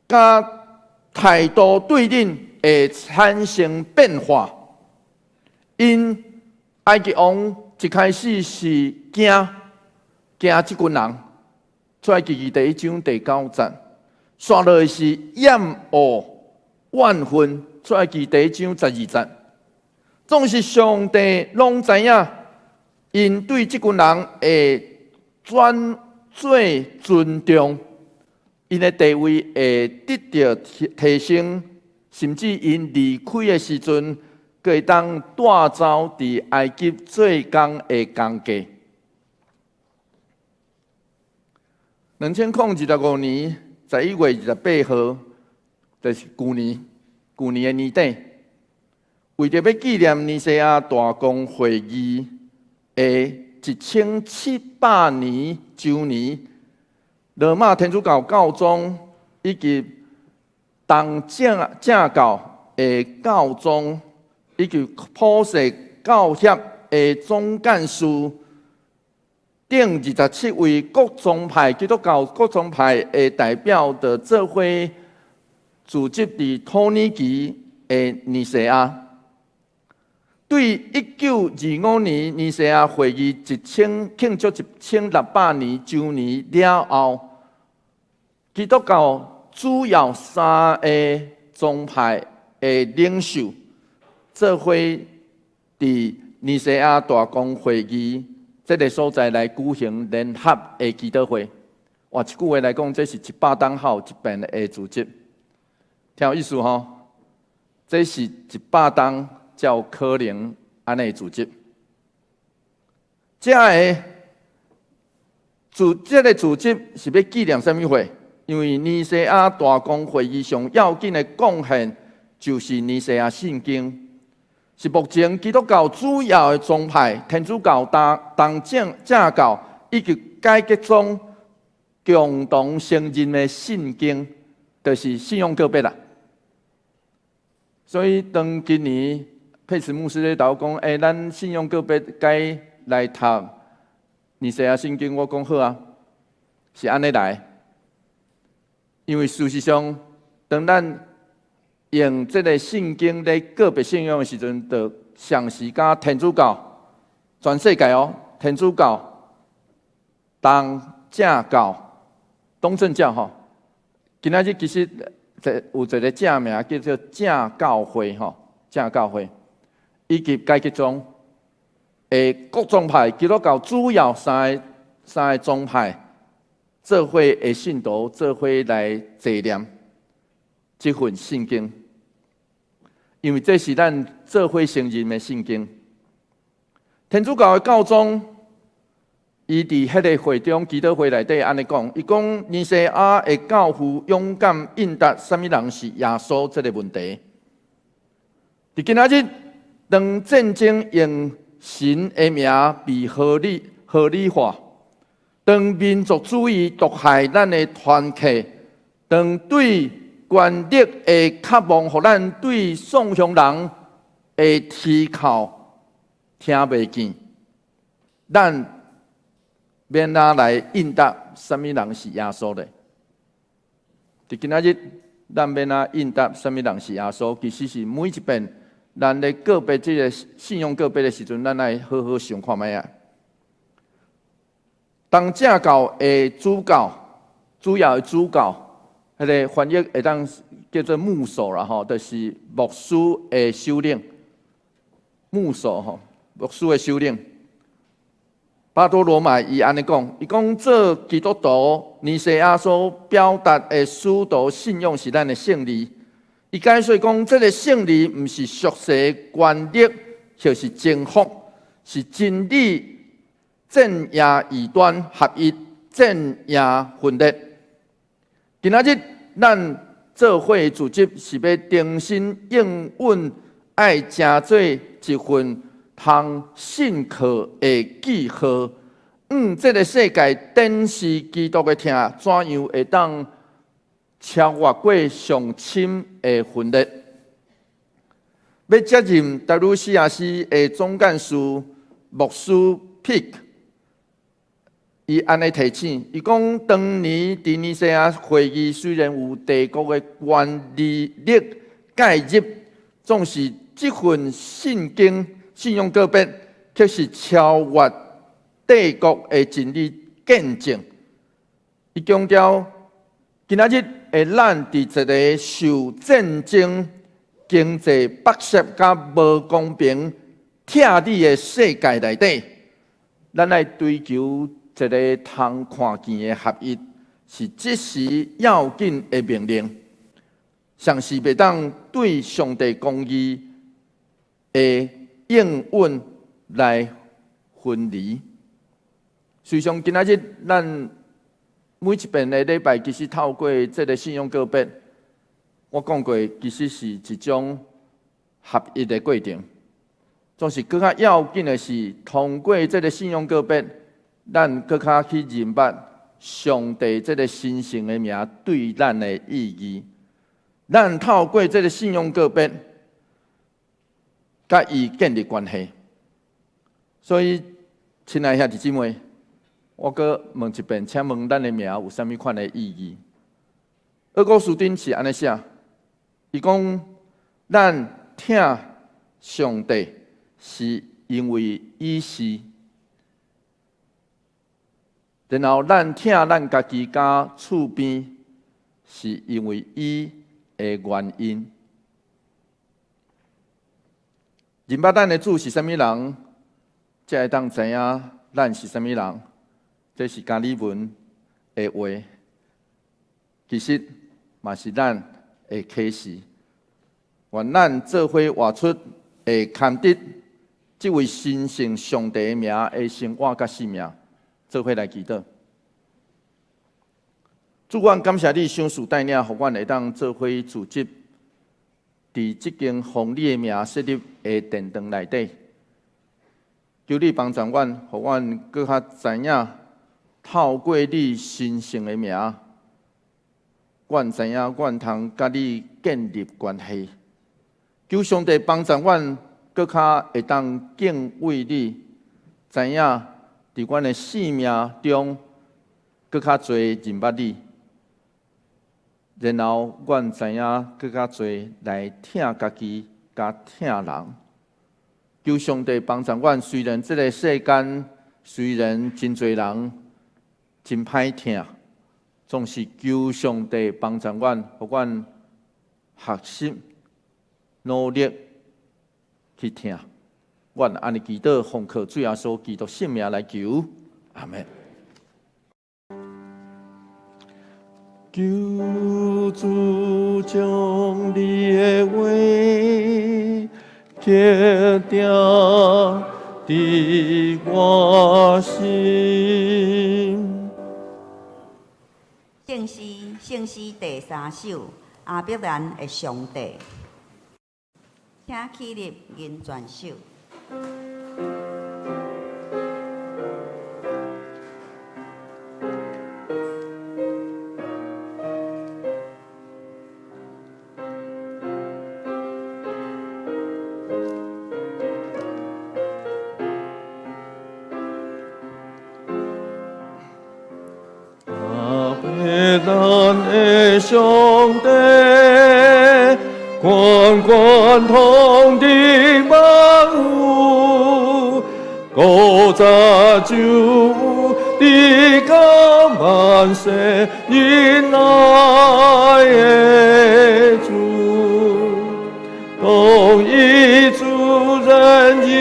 甲态度对恁会产生变化。因埃及王一开始是惊即群人，出来记第1章第9节，刷落是厌恶。万分出来记第1章12节，总是上帝拢知影，因对即群人会转做尊重，因的地位会得到提升，甚至因离开的时阵，可会当带走伫埃及做工的工价。2025年11月28号。就是旧年的年底，为着要纪念尼西亚大公会议的1700年周年，罗马天主教教宗以及东正教的教宗以及普世教协的总干事，顶27位各宗派基督教各宗派的代表的做伙。组织伫土耳其的尼西亚，对1925年尼西亚会议庆祝1600年周年了后，基督教主要3个宗派的领袖做伙伫尼西亚大公会议这个所在来举行联合的祈祷会。换一句话来讲，这是100档后一遍的组织。听有意思吼，这是100档才有可能安尼组织。这个组织是要纪念什么会？因为尼西亚大公会议上要紧的贡献就是尼西亚圣经，是目前基督教主要的宗派天主教、东正教以及改革宗共同承认的圣经，就是信用告别啦。所以，当今年佩斯牧师咧导讲，咱信用告别该来读尼西亚圣经，我讲好啊，是安尼来。因为事实上，当咱用这个圣经来告别信仰的时阵，就像是甲天主教全世界天主教、东正教、东正教吼，今仔日其实有一个正名叫做正教会吼，正教会以及解决宗各宗派基督教主要三个宗派做伙的信徒做伙来纪念这份圣经，因为这是咱做伙承认的圣经。天主教的教宗，伊伫迄个会中基督会内底安尼讲，伊讲尼西亚的教父勇敢应答什么人是耶稣这个问题。伫今仔日，当战争用神的名被合理化，当民族主义毒害咱的团结，当对权力的渴望，互咱对宋乡人的啼哭听袂见，咱免哪来应答什么人是耶稣咧？伫今仔日，咱免哪应答什么人是耶稣？其实是每一遍咱咧个别这个信仰个别的时阵，咱来好好想看卖啊。当正教的主要的主教，迄个翻译会当叫做牧首啦吼，就是牧师的首领，牧首吼，牧师的首领。巴多罗买伊安尼讲，伊讲做基督徒尼西亚所表达的许多信仰是咱的胜利。伊解说讲，这个胜利毋是俗世权力，就是征服，是真理镇压异端，合一镇压分裂。今仔日咱做伙组织是要重新应允，爱成做一份通信靠的记号。这个世界展示基督的听，怎样会当超越过上深的分裂？要接任达鲁西亚斯的总干事牧师 Pick， 伊安尼提醒，伊讲当年伫尼西亚会议虽然有帝国的权力介入，总是这份信仰个别，却是超越帝国的真理见证。伊强调，今仔日咱伫一个受战争、经济剥削甲无公平、拆理的世界内底，咱来追求一个通看见的合一，是即时要紧的命令。尚是袂当对上帝公义的应允来分离。随上今仔日，咱每一遍的礼拜，其实透过这个信仰个别，我讲过，其实是一种合一的过程。总是更加要紧的是，通过这个信仰个别，咱更加去认捌上帝这个神圣的名对咱的意义。咱透过这个信仰个别，甲伊建立关系。所以，亲爱兄弟姊妹，我阁问一遍，请问咱的名有啥物款的意义？俄国书顶是安尼写，伊讲咱听上帝是因为伊是，然后咱听咱家己家厝边是因为伊的原因。认捌咱的主是啥物人，才会当知影咱是啥物人。这是加利文的话，其实嘛是咱的启示。愿咱做伙活出会堪得这位神圣上帝的名的生活甲性命，做伙来祈祷。主，阮感谢你赏赐带领，互阮会当做伙组织，伫即间奉你的名设立的殿堂内底，求你帮助阮，互阮更较知影。透过你神圣的名，阮知影，阮通甲你建立关系。求上帝帮助阮，更较会当敬畏你，知影伫阮的生命中，更较侪认捌你。然后，阮知影更较侪来听家己，甲听人。求上帝帮助阮，虽然这个世间，虽然真侪人。真歹听，总是求上帝帮助阮，互阮学习努力去听。阮安尼祈祷，奉靠主耶稣基督圣名来求，阿门。求主将你的话刻定伫我心。圣诗第3首，阿伯兰的上帝，请起立吟全首。咱的上帝，滚滚统治万物，古早就有地高万世忍耐的主，同一主人一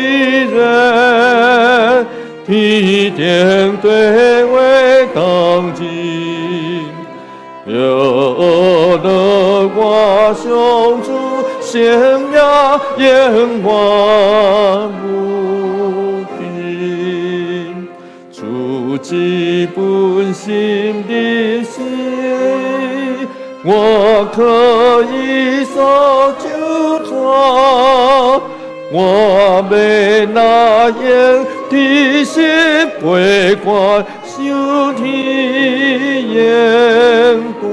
人，天天对位当今。有了我上主生命永远不变，主基本心的心，我可以所救助，我没那样的心悲观。修天眼光，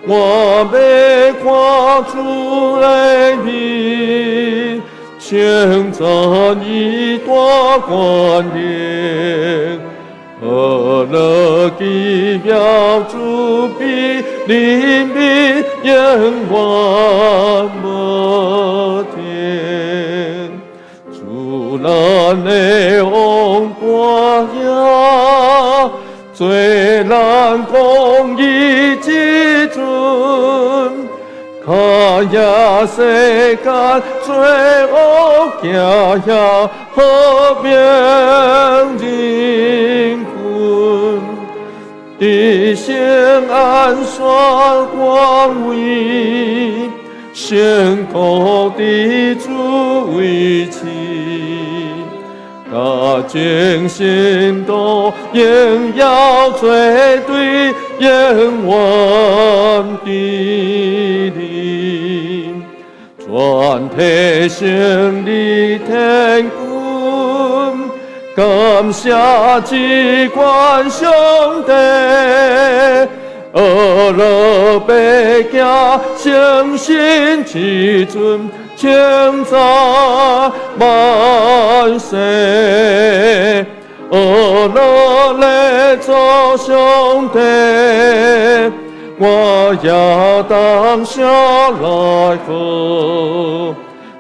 我被跨出来的，称赞一大观点，乐的标主比灵比眼望摩天，主难的红光呀，最难公义之尊，看呀世间最恶行呀和平人群，地心安爽光辉，宣告的主为亲。大军行动应要绝对永远的灵，全体胜利天军，感谢机关上帝，乐百家诚心之尊。称赞万世，乐来做上帝，我要当下来喝，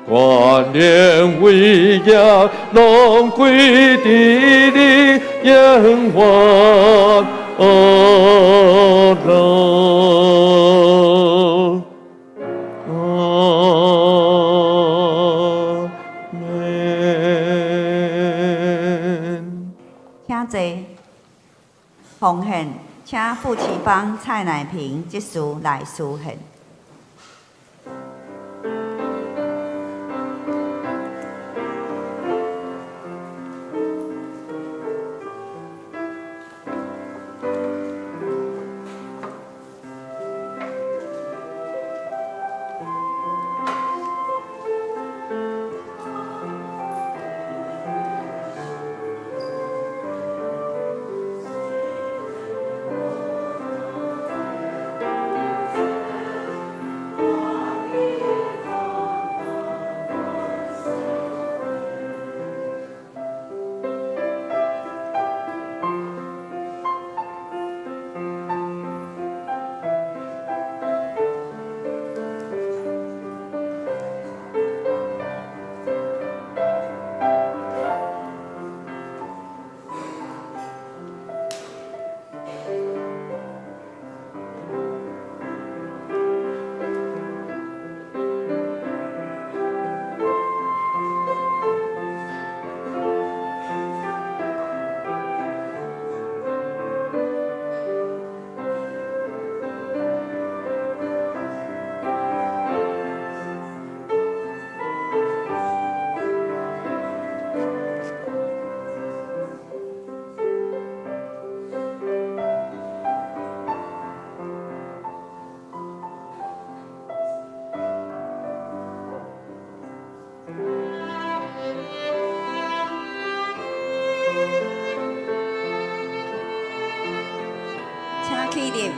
冠冕威严龙归地里永远乐。请坐，奉献，请傅启芳、蔡乃平这事来施献。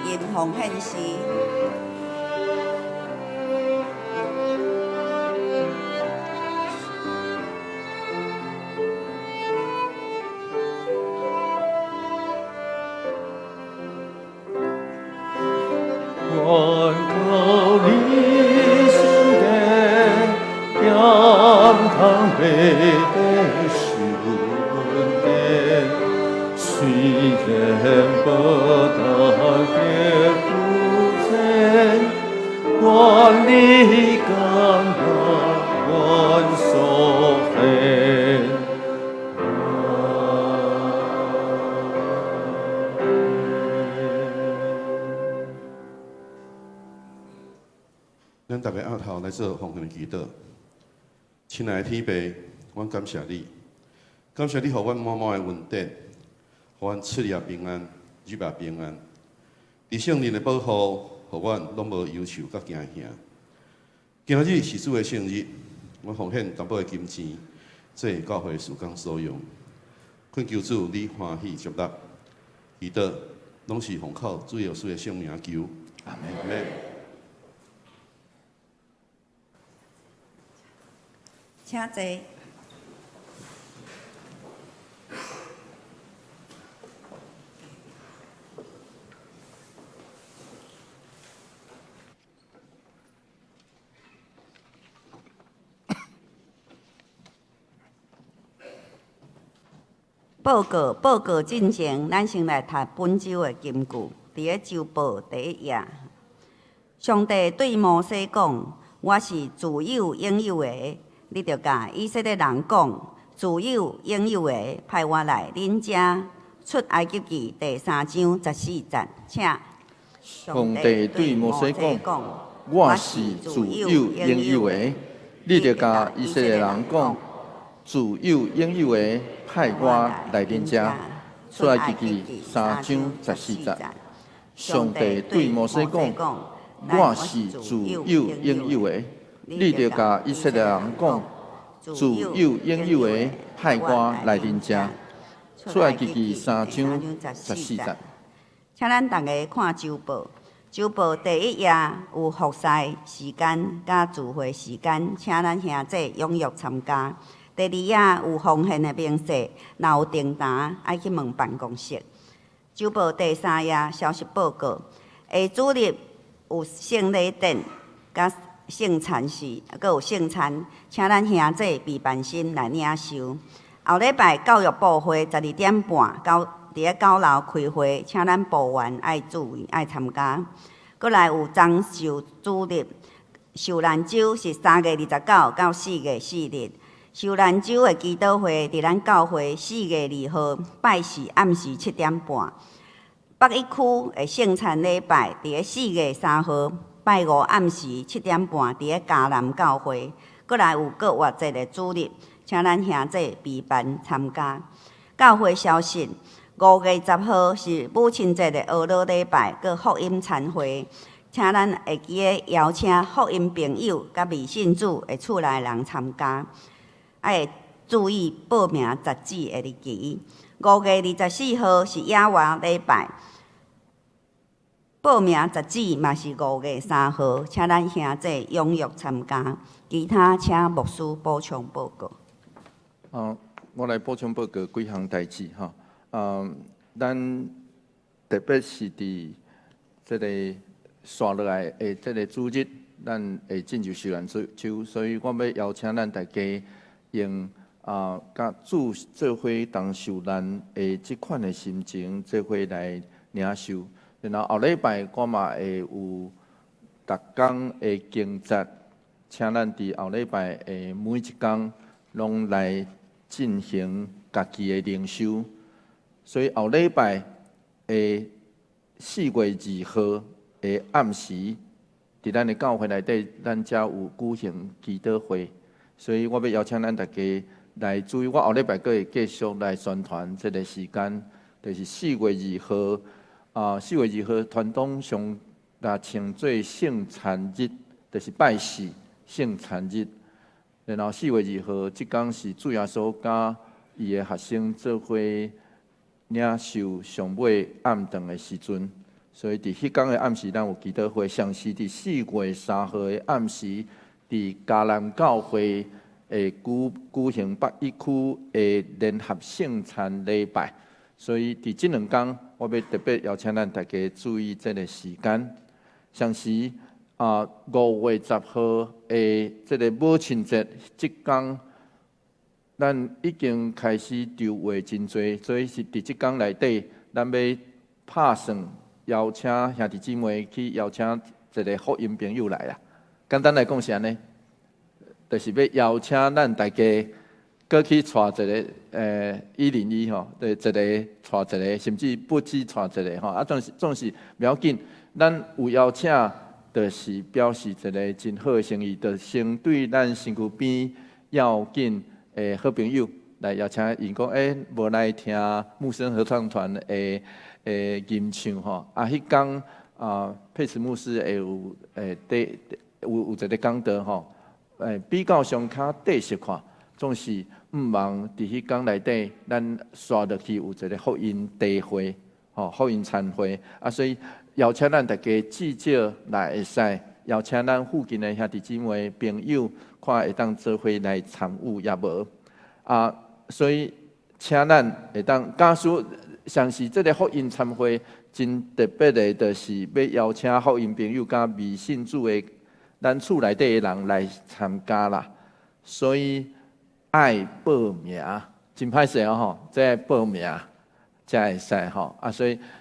因奉献时。愿靠你心地，点通每个瞬间。虽然无大的付钱，愿你甘愿愿所献。咱大家后头来做奉献的祈祷。亲爱的天父，阮感谢你，感谢你，予阮满满的恩典，予阮出入平安，入也平安。伫圣灵的保护，予阮拢无忧愁甲惊吓。今仔日是主的圣日，阮奉献淡薄的金钱，做教会事工所用。恳求主你欢喜接纳，祈祷拢是奉靠主耶稣的圣名求。阿门。请坐。报告进前，咱先来读本周的金句。伫咧周报第1页，上帝对摩西讲：“我是自有永有的。”你着甲以色列人讲，自有永有的派我来恁遮。出埃及记第3章14节，请。上帝对摩西讲：“我是自有永有的。”你着甲以色列人讲，自有永有的派我来恁遮。出埃及记3章14节。上帝对摩西讲：“我是自有永有的。”你着甲以色列人讲，自有永有的派我来恁遮。出埃及记3章14节。请咱大家看周报，周报第1页有服侍时间甲聚会时间，请咱兄弟踊跃参加。第2页有奉献的明细，若有订单爱去问办公室。周报第3页消息报告，下主日有圣礼典甲圣餐时，阁有圣餐，请咱兄弟备办心来领受。后礼拜教育部会12点半到伫咧9楼开会，请咱部员爱注意爱参加。阁来有长寿主日，寿兰州是3月29到4月4日。寿兰州的祈祷会伫咱教会4月2号拜四暗时7点半。北一区的圣餐礼拜伫咧4月3号拜5暗时7点半伫咧嘉南教会。阁来有各活节的主日，请咱兄弟备办参加。教会消息：5月10号是母亲节的俄罗礼拜，佮福音餐会，请咱会记咧邀请福音朋友佮未信主的厝内人参加。爱注意报名截止的日期。5月24号是野外礼拜，报名截止嘛是5月3号，请咱兄弟踊跃参加。其他请牧师补充报告。我来补充报告几项代志哈。咱特别是伫这个刷落来的这个主日，咱会进入寿兰州，所以我要邀请咱大家用甲主做伙同受难的即款的心情，做伙来领受。然后后礼拜我嘛会有逐工的经节，请咱伫后礼拜的每一工拢来进行家己的灵修。所以后礼拜的4月2號的暗時，伫咱的教會內底，咱才有舉行祈禱會。所以我要邀請咱大家來注意，我後禮拜佫會繼續來宣傳這個時間，就是4月2號4月2號傳統上也稱做聖餐日，就是拜四聖餐日。然後4月2號即天是主耶穌甲伊的學生做伙領受上尾暗頓的時陣，所以伫迄天的暗时，咱有祈祷会，详是伫4月3号的暗时，伫嘉南教会举行北一区的联合圣餐礼拜。所以伫即2天，我要特别邀请咱大家注意这个时间，像是5月10号的这个母亲节即天，咱已经开始筹划真多，所以是伫即天内底，咱要拍算邀请兄弟姊妹去邀请一个福音朋友来啦。简单来讲是安尼，就是要邀请咱大家。过去带一个101吼，对，一个带一个，甚至不止带一个吼，总是不要紧。咱有邀请，就是表示一个真好的诚意，就先对咱身躯边要紧的好朋友来邀请，因讲无来听木声合唱团的吟唱吼。迄天佩斯牧师会有有一个讲道吼，比较上较底实看。总是毋忘伫迄天内底，咱刷落去有一个福音大会，福音餐会所以邀请咱大家至少来会使，邀请咱附近的兄弟姊妹朋友，看会当做伙来参与也无所以请咱会当假使像是这个福音餐会真特别的，就是要邀请福音朋友甲未信主的咱厝内底的人来参加啦，所以。爱报名，真歹势吼，这报名才会使吼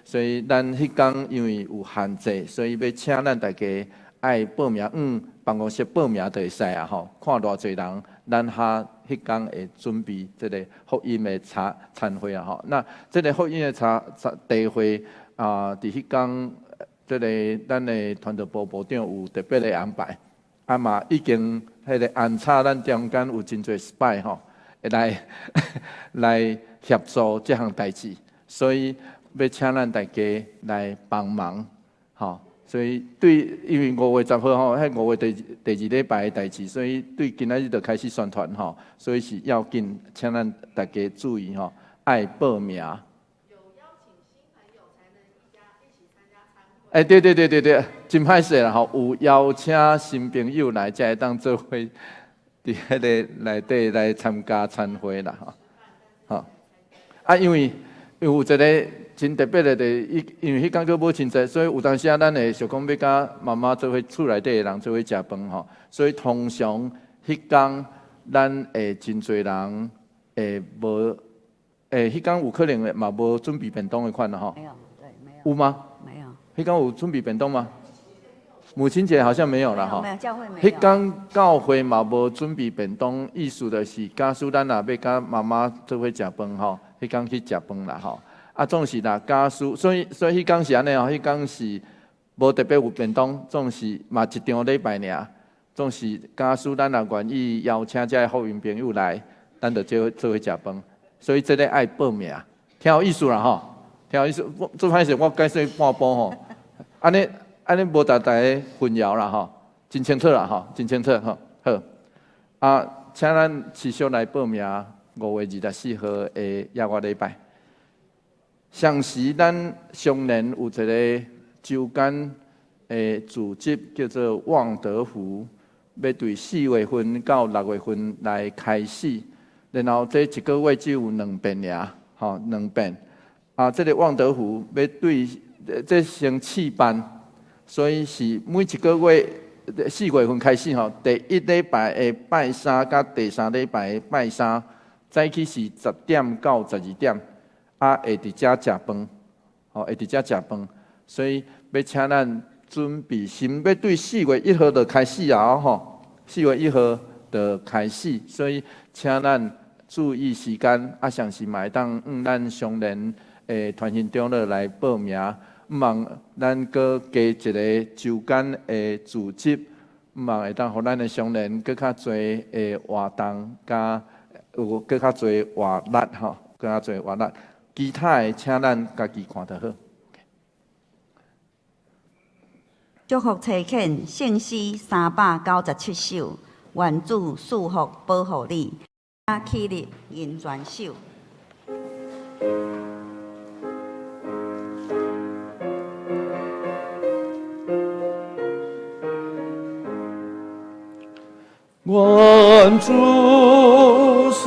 所以咱迄天因为有限制，所以要请咱大家爱报名，办公室报名就会使吼。看偌侪人，咱迄天会准备这个福音的餐会吼。那这个福音的大会伫迄天，这个咱的团队部部长有特别的安排，嘛已经。迄个安插，咱中间有真侪 spy 吼，会来协助这项代志，所以要请咱大家来帮忙，吼。所以因为5月10号吼，迄5月第2礼拜的代志，所以对今仔日就开始宣传吼，所以是要紧，请咱大家注意吼，爱报名。有邀请新朋友才能一起参加餐会。对，真歹势啦吼！有邀请新朋友来，才会当做伙伫迄个内底来参加餐会啦吼。因为有一个真特别的，因为迄天叫母亲节，所以有当时咱会想讲要甲妈妈做伙厝内底的人做伙食饭吼。所以通常迄天咱会真侪人会无迄天有可能嘛无准备便当的款啦吼。没有，对，没有。有吗？没有。迄天有准备便当吗？母亲节好像没有了哈。没有，教会没有。迄天教会嘛无准备便当，意思就是假使咱也要甲妈妈做伙食饭吼，迄天去食饭啦吼。总是啦，假使所以迄天是安尼吼，迄天是无特别有便当，总是嘛一场礼拜尔。总是假使咱也愿意邀请这福音朋友来，咱就做伙食饭。所以这个爱报名，挺有意思啦吼。挺有意思，做歹势我解释半步吼，安尼无大的混淆啦吼，真清楚啦吼，真清楚吼。好，请咱持续来报名5月24号的耶外礼拜。上时咱常年有一个周间的组织叫做旺德福，要对4月份到6月份来开始，然后这1个月只有2遍尔，吼2遍。这个旺德福要对这先试办。所以是每1个月4月份开始吼，第1礼拜的拜3甲第3礼拜的拜3，早起是10点到12点，会伫遮食饭，会伫遮食饭。所以要请咱准备心，要对4月1号就开始啊吼，4月1号就开始，所以请咱注意时间，像是嘛会当咱相连团员长老来报名。毋茫咱搁加一个周间的组织，毋茫会当互咱的商人搁较侪的活动，甲有搁较侪活力吼，搁较侪活力。其他的请咱家己看就好。祝福册卷圣诗397首，愿主赐福保护你，起立吟全首。愿主赐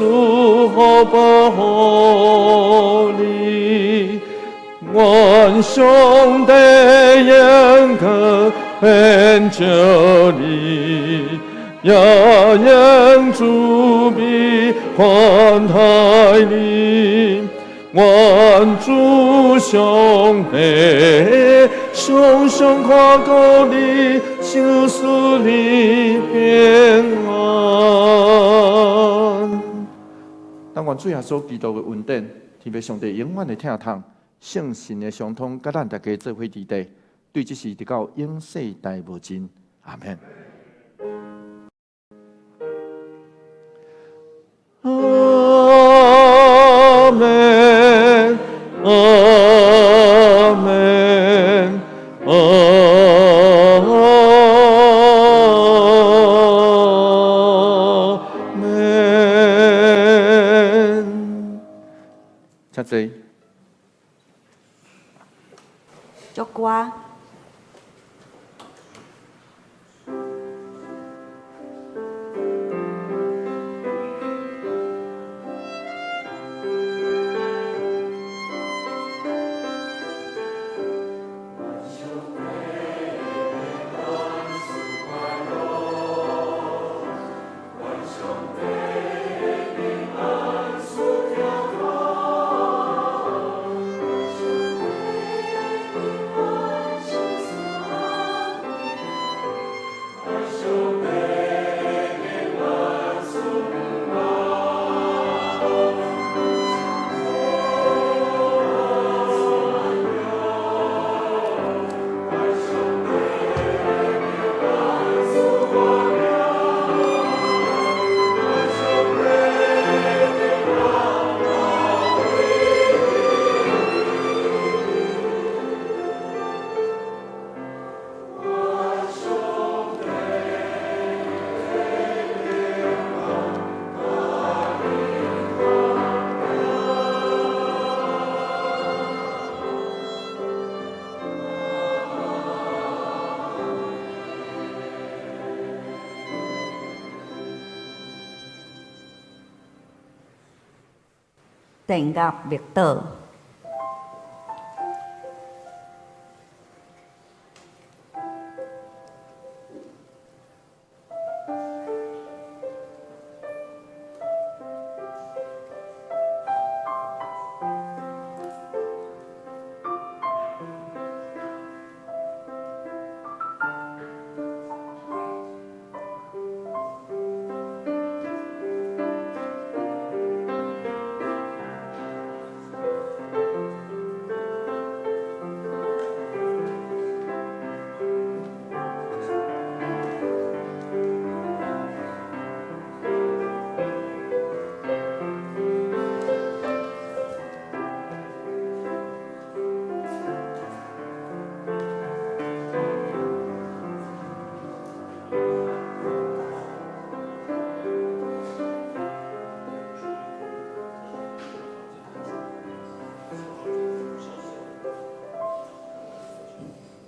福保护你，愿上帝恩可伴着你，也愿主必宽待你。愿主上帝常常看顾你，心使你平安。但愿主耶稣基督的恩典，天父上帝永远的听痛，圣神的相通，甲咱大家做伙伫地，对这事直到永世代无尽。阿门。阿门，阿门，阿门。请坐。祝歌。田甲密道。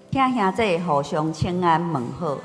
请兄弟互相请安问好。